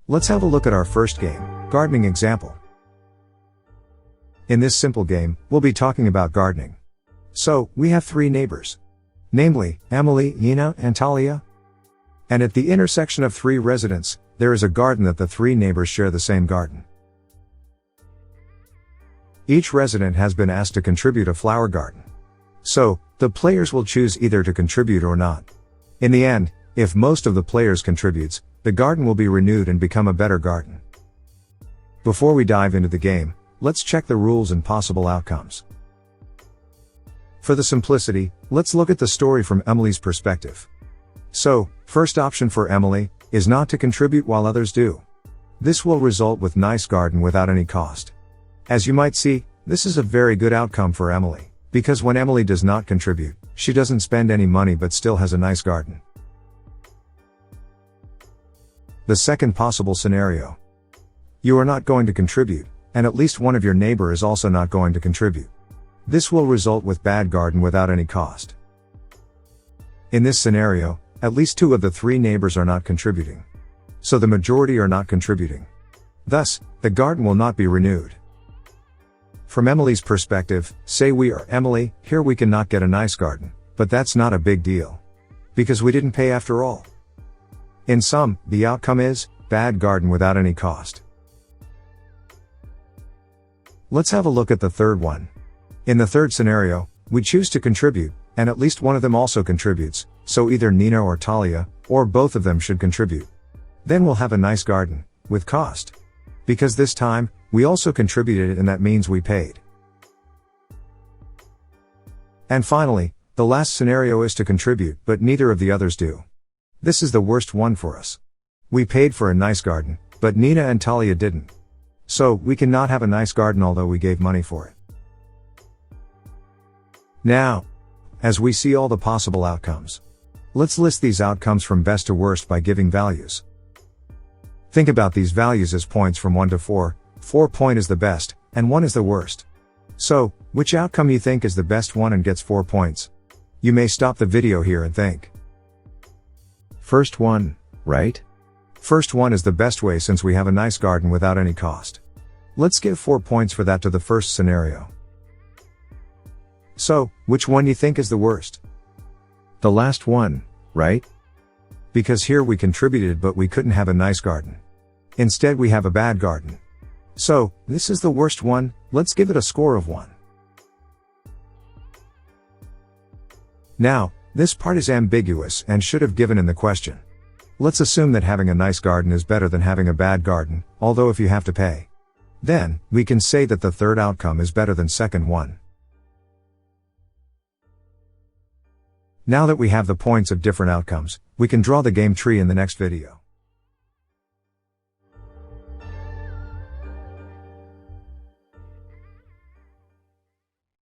Let's have a look at our first game, gardening example. In this simple game, we'll be talking about gardening. So, we have three neighbors. Namely, Emily, Nina, and Talia. And at the intersection of three residents, there is a garden that the three neighbors share the same garden. Each resident has been asked to contribute a flower garden. So, the players will choose either to contribute or not. In the end, if most of the players contributes, the garden will be renewed and become a better garden. Before we dive into the game, let's check the rules and possible outcomes. For the simplicity, let's look at the story from Emily's perspective. So, first option for Emily is not to contribute while others do. This will result with nice garden without any cost. As you might see, this is a very good outcome for Emily, because when Emily does not contribute, she doesn't spend any money but still has a nice garden. The second possible scenario. You are not going to contribute, and at least one of your neighbor is also not going to contribute. This will result with bad garden without any cost. In this scenario, at least two of the three neighbors are not contributing. So the majority are not contributing. Thus, the garden will not be renewed. From Emily's perspective, say we are Emily, here we cannot get a nice garden, but that's not a big deal. Because we didn't pay after all. In sum, the outcome is, bad garden without any cost. Let's have a look at the third one. In the third scenario, we choose to contribute, and at least one of them also contributes, so either Nina or Talia, or both of them should contribute. Then we'll have a nice garden, with cost. Because this time, we also contributed and that means we paid. And finally, the last scenario is to contribute, but neither of the others do. This is the worst one for us. We paid for a nice garden, but Nina and Talia didn't. So, we cannot have a nice garden although we gave money for it. Now, as we see all the possible outcomes, let's list these outcomes from best to worst by giving values. Think about these values as points from 1 to 4, 4 point is the best, and 1 is the worst. So, which outcome you think is the best one and gets 4 points? You may stop the video here and think. First one, right? First one is the best way since we have a nice garden without any cost. Let's give 4 points for that to the first scenario. So, which one you think is the worst? The last one, right? Because here we contributed but we couldn't have a nice garden. Instead we have a bad garden. So, this is the worst one, let's give it a score of 1. Now, this part is ambiguous and should have given in the question. Let's assume that having a nice garden is better than having a bad garden, although if you have to pay. Then, we can say that the third outcome is better than second one. Now that we have the points of different outcomes, we can draw the game tree in the next video.